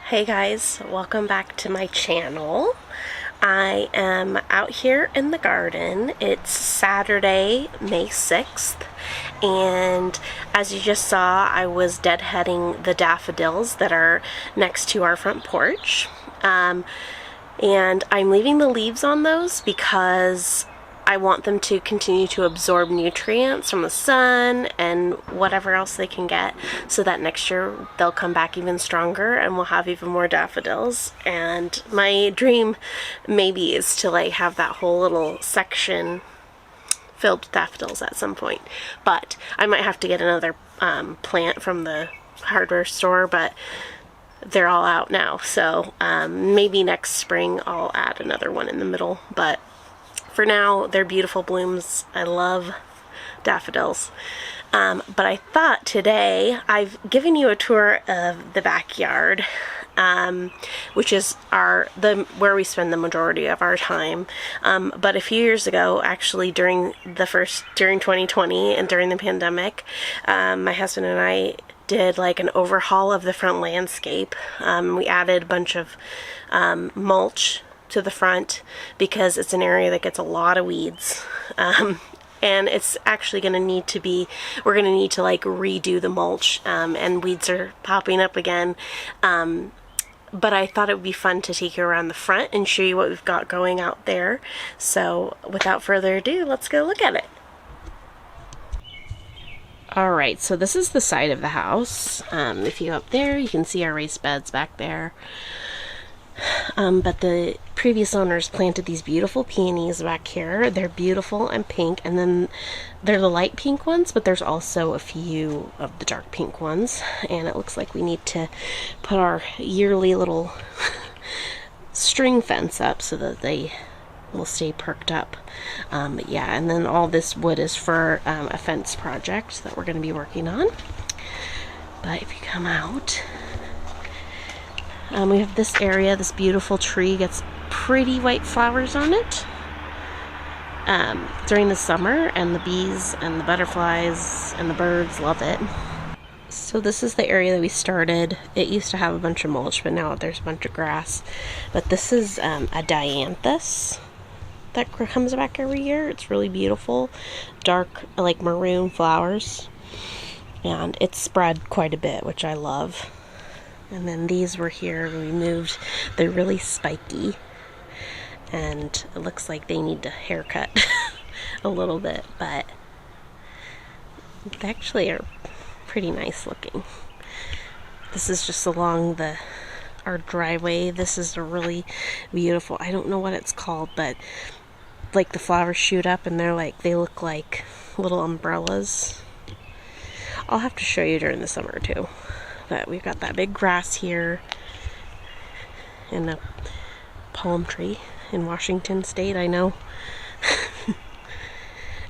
Hey guys, welcome back to my channel. I am out here in the garden. It's Saturday, May 6th, and as you just saw, I was deadheading the daffodils that are next to our front porch. And I'm leaving the leaves on those because I want them to continue to absorb nutrients from the sun and whatever else they can get, so that next year they'll come back even stronger and we'll have even more daffodils. And my dream maybe is to like have that whole little section filled with daffodils at some point. But I might have to get another plant from the hardware store, but they're all out now. So maybe next spring I'll add another one in the middle. But for now, they're beautiful blooms. I love daffodils. But I thought today, I've given you a tour of the backyard, which is where we spend the majority of our time. But a few years ago, actually during 2020 and during the pandemic, my husband and I did like an overhaul of the front landscape. We added a bunch of mulch to the front because it's an area that gets a lot of weeds, and it's actually going to need to be, we're going to need to like redo the mulch, and weeds are popping up again, but I thought it would be fun to take you around the front and show you what we've got going out there. So without further ado, let's go look at it. Alright, so this is the side of the house. If you go up there, you can see our raised beds back there. But the previous owners planted these beautiful peonies back here. They're beautiful and pink, and then they're the light pink ones, but there's also a few of the dark pink ones, and it looks like we need to put our yearly little string fence up so that they will stay perked up. But yeah, and then all this wood is for a fence project that we're going to be working on. But if you come out, we have this area, this beautiful tree gets pretty white flowers on it during the summer, and the bees and the butterflies and the birds love it. So this is the area that we started. It used to have a bunch of mulch, but now there's a bunch of grass. But this is a dianthus that comes back every year. It's really beautiful, dark like maroon flowers, and it's spread quite a bit, which I love. And then these were here when we moved. They're really spiky, and it looks like they need a haircut a little bit, but they actually are pretty nice looking. This is just along our driveway. This is a really beautiful, I don't know what it's called, but like the flowers shoot up and they look like little umbrellas. I'll have to show you during the summer too. But we've got that big grass here and a palm tree in Washington State, I know.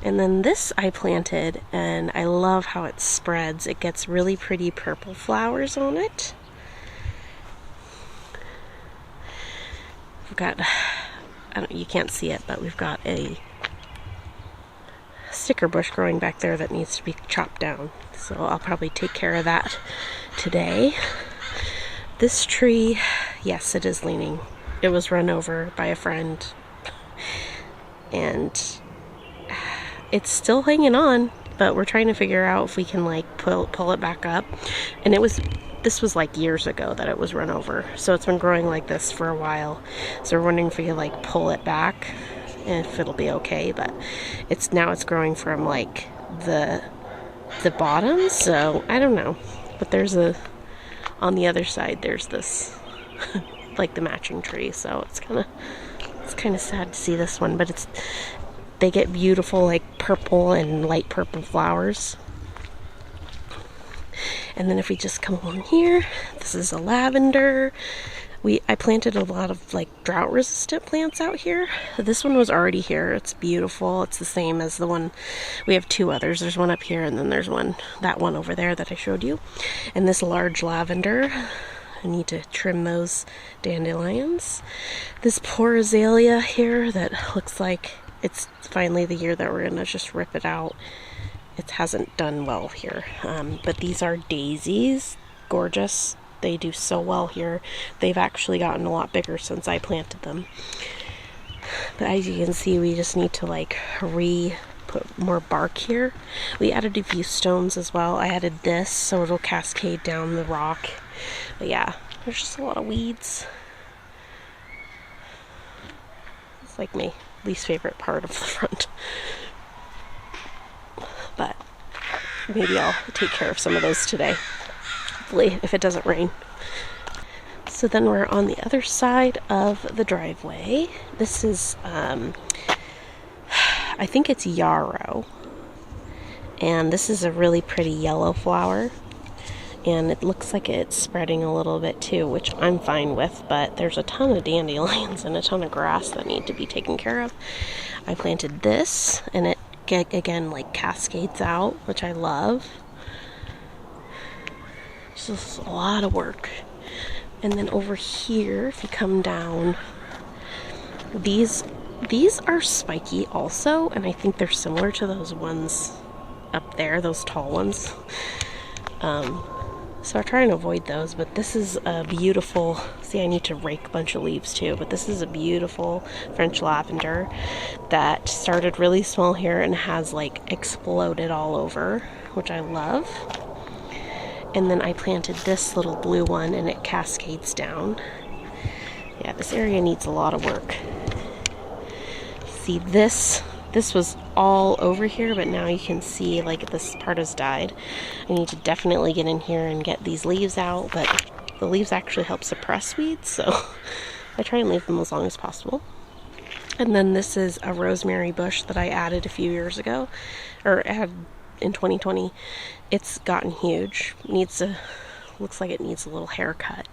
And then this I planted, and I love how it spreads. It gets really pretty purple flowers on it. We've got, you can't see it, but we've got a sticker bush growing back there that needs to be chopped down. So I'll probably take care of that today. This tree, yes, it is leaning. It was run over by a friend, and it's still hanging on, but we're trying to figure out if we can like pull it back up. And this was like years ago that it was run over, so it's been growing like this for a while. So we're wondering if we can like pull it back and if it'll be okay. But it's growing from like the bottom, so I don't know. But on the other side there's this like the matching tree, so it's kind of sad to see this one, but they get beautiful like purple and light purple flowers. And then if we just come along here, this is a lavender. I planted a lot of like drought resistant plants out here. This one was already here. It's beautiful. It's the same as the one. We have two others. There's one up here, and then there's that one over there that I showed you. And this large lavender, I need to trim those dandelions. This poor azalea here that looks like it's finally the year that we're gonna just rip it out. It hasn't done well here. But these are daisies. Gorgeous. They do so well here. They've actually gotten a lot bigger since I planted them. But as you can see, we just need to like put more bark here. We added a few stones as well. I added this so it'll cascade down the rock. But yeah, there's just a lot of weeds. It's like my least favorite part of the front. But maybe I'll take care of some of those today. Hopefully, if it doesn't rain. So then we're on the other side of the driveway. This is, I think it's yarrow. And this is a really pretty yellow flower. And it looks like it's spreading a little bit too, which I'm fine with, but there's a ton of dandelions and a ton of grass that need to be taken care of. I planted this, and it, again, like cascades out, which I love. It's just a lot of work. And then over here, if you come down, these are spiky also, and I think they're similar to those ones up there, those tall ones. So I try and avoid those, but this is a beautiful, see, I need to rake a bunch of leaves too, but this is a beautiful French lavender that started really small here and has like exploded all over, which I love. And then I planted this little blue one and it cascades down. Yeah, this area needs a lot of work. See, this was all over here, but now you can see like this part has died. I need to definitely get in here and get these leaves out, but the leaves actually help suppress weeds, so I try and leave them as long as possible. And then this is a rosemary bush that I added a few years ago, or had in 2020. It's gotten huge. Looks like it needs a little haircut,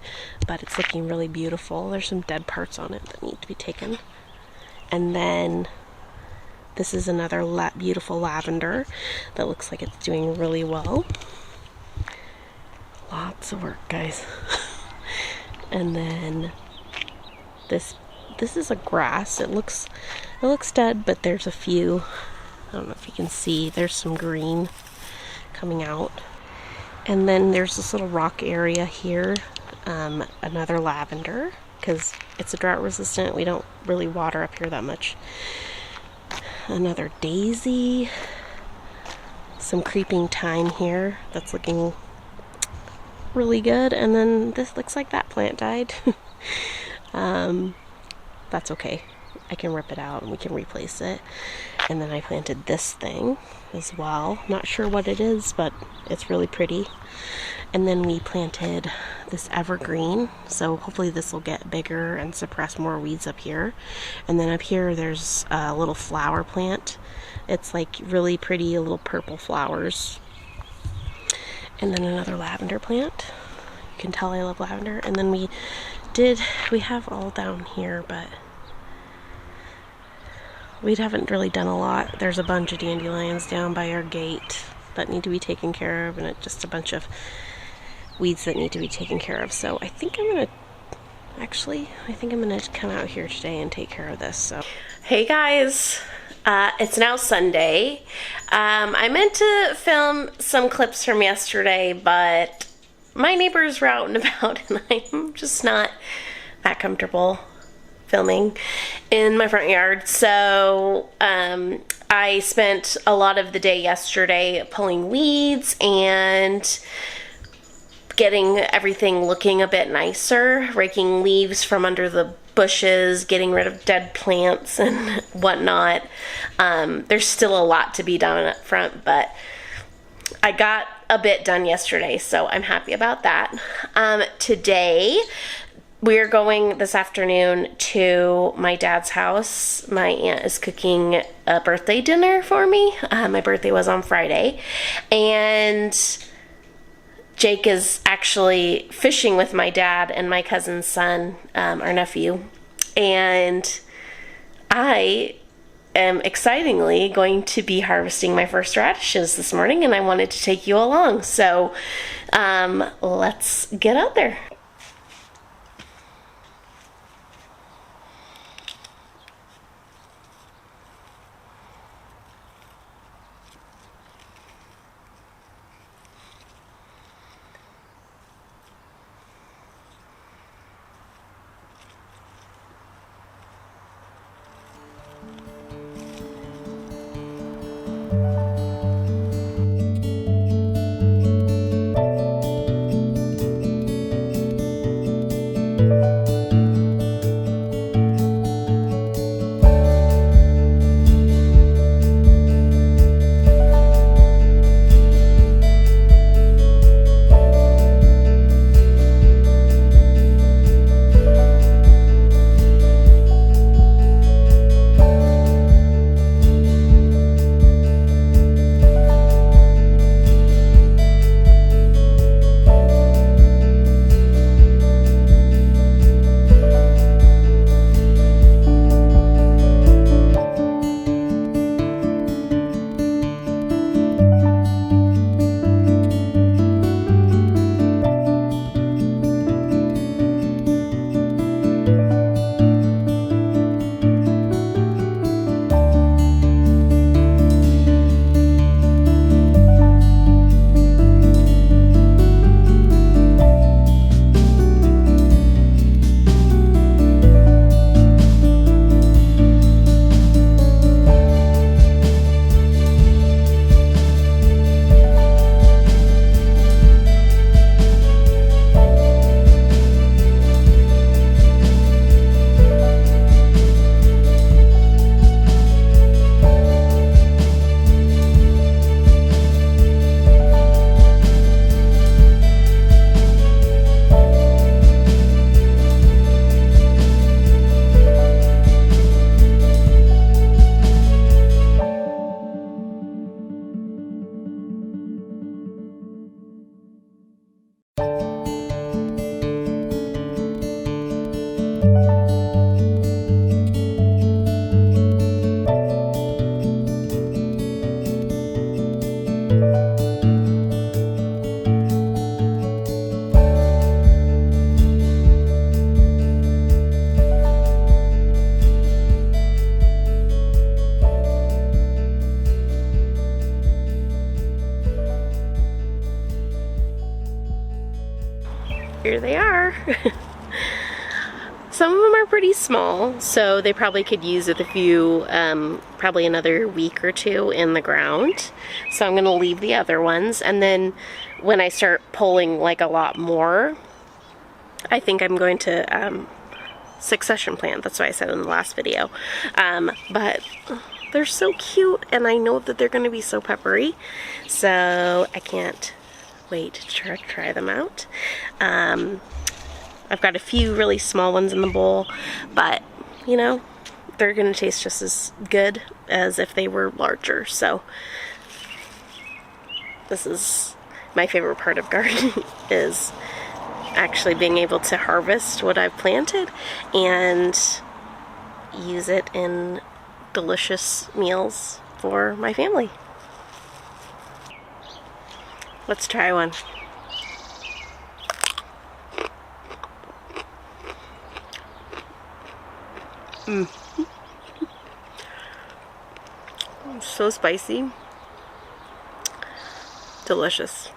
but it's looking really beautiful. There's some dead parts on it that need to be taken. And then this is another beautiful lavender that looks like it's doing really well. Lots of work, guys. And then this is a grass. It looks dead, but there's a few, I don't know if you can see, there's some green coming out. And then there's this little rock area here, another lavender, because it's a drought resistant. We don't really water up here that much. Another daisy, some creeping thyme here that's looking really good, and then this looks like that plant died. That's okay, I can rip it out and we can replace it. And then I planted this thing as well, not sure what it is, but it's really pretty. And then we planted this evergreen, so hopefully this will get bigger and suppress more weeds up here. And then up here there's a little flower plant. It's like really pretty little purple flowers. And then another lavender plant. You can tell I love lavender. And then we have all down here, but we haven't really done a lot. There's a bunch of dandelions down by our gate that need to be taken care of, and it's just a bunch of weeds that need to be taken care of. So I think I'm gonna come out here today and take care of this. So hey guys, it's now Sunday. I meant to film some clips from yesterday, but my neighbors were out and about and I'm just not that comfortable filming in my front yard. So I spent a lot of the day yesterday pulling weeds and getting everything looking a bit nicer, raking leaves from under the bushes, getting rid of dead plants and whatnot. There's still a lot to be done up front, but I got a bit done yesterday, so I'm happy about that. Today, we're going this afternoon to my dad's house. My aunt is cooking a birthday dinner for me. My birthday was on Friday, and Jake is actually fishing with my dad and my cousin's son, our nephew, and I am excitingly going to be harvesting my first radishes this morning, and I wanted to take you along. So let's get out there. here they are. Some of them are pretty small, so they probably could use it a few, probably another week or two in the ground. So I'm gonna leave the other ones, and then when I start pulling like a lot more, I think I'm going to succession plant. That's what I said in the last video. But they're so cute, and I know that they're gonna be so peppery, so I can't wait to try them out. I've got a few really small ones in the bowl, but you know, they're gonna taste just as good as if they were larger. So this is my favorite part of gardening, is actually being able to harvest what I've planted and use it in delicious meals for my family. Let's try one. So spicy. Delicious.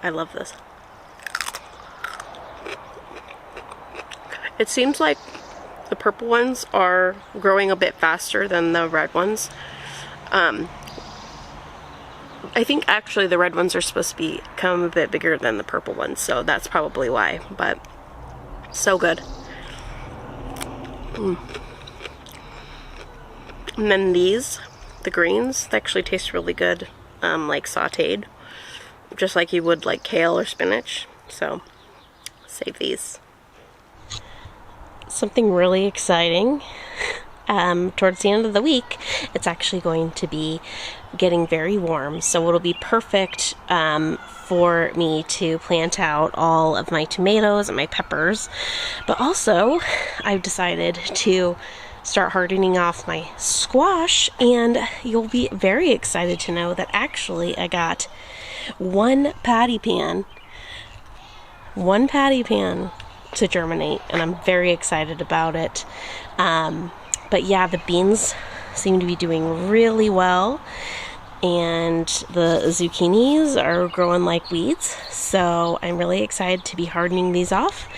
I love this. It seems like the purple ones are growing a bit faster than the red ones. I think actually the red ones are supposed to become a bit bigger than the purple ones, so that's probably why, but so good. And then these, the greens, they actually taste really good, like sauteed, just like you would like kale or spinach, so save these. Something really exciting, towards the end of the week, it's actually going to be getting very warm, so it'll be perfect for me to plant out all of my tomatoes and my peppers, but also I've decided to start hardening off my squash, and you'll be very excited to know that actually I got one patty pan to germinate, and I'm very excited about it. But yeah, the beans seem to be doing really well, and the zucchinis are growing like weeds, so I'm really excited to be hardening these off.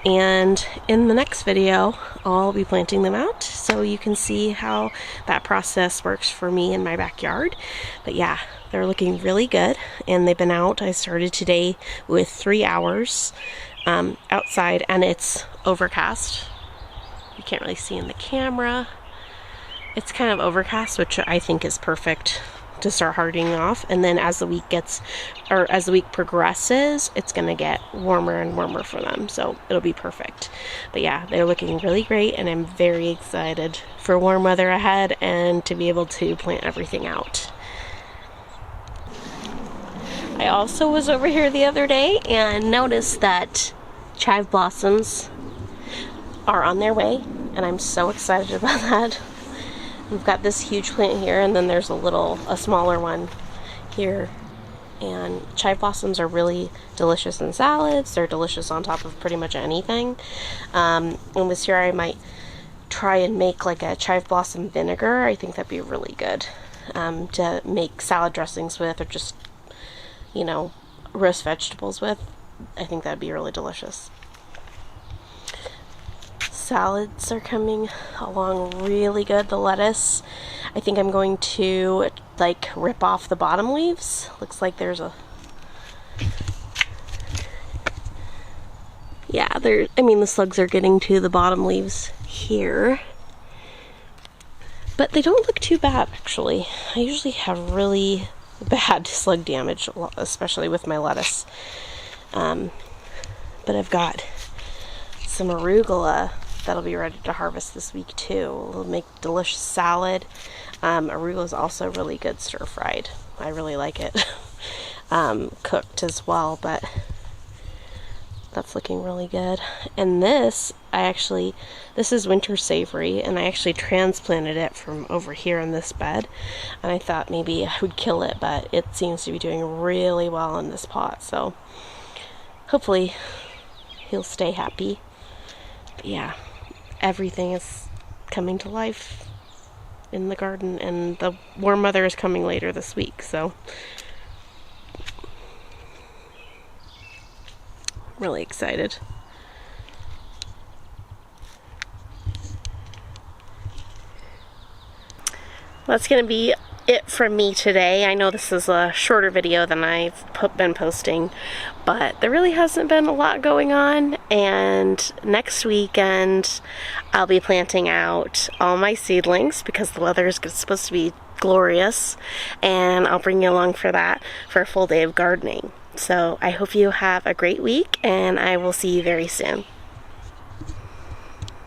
And in the next video, I'll be planting them out so you can see how that process works for me in my backyard. But yeah, they're looking really good, and they've been out. I started today with 3 hours outside, and it's overcast. You can't really see in the camera. It's kind of overcast, which I think is perfect to start hardening off, and then as the week progresses, it's gonna get warmer and warmer for them, so it'll be perfect. But yeah, they're looking really great, and I'm very excited for warm weather ahead and to be able to plant everything out. I also was over here the other day and noticed that chive blossoms are on their way, and I'm so excited about that. We've got this huge plant here, and then there's a smaller one here. And chive blossoms are really delicious in salads. They're delicious on top of pretty much anything. And this year I might try and make like a chive blossom vinegar. I think that'd be really good to make salad dressings with, or just, you know, roast vegetables with. I think that'd be really delicious. Salads are coming along really good. The lettuce, I think I'm going to like rip off the bottom leaves. Looks like there's a, yeah, the slugs are getting to the bottom leaves here, but they don't look too bad actually. I usually have really bad slug damage, especially with my lettuce, but I've got some arugula that'll be ready to harvest this week too. It'll make delicious salad. Arugula is also really good stir-fried. I really like it cooked as well, but that's looking really good. And this is winter savory, and I actually transplanted it from over here in this bed, and I thought maybe I would kill it, but it seems to be doing really well in this pot, so hopefully he'll stay happy. But yeah, everything is coming to life in the garden, and the warm weather is coming later this week, so really excited. that's going to be it from me today. I know this is a shorter video than I've been posting, but there really hasn't been a lot going on, and next weekend I'll be planting out all my seedlings because the weather is supposed to be glorious, and I'll bring you along for that for a full day of gardening. So I hope you have a great week, and I will see you very soon.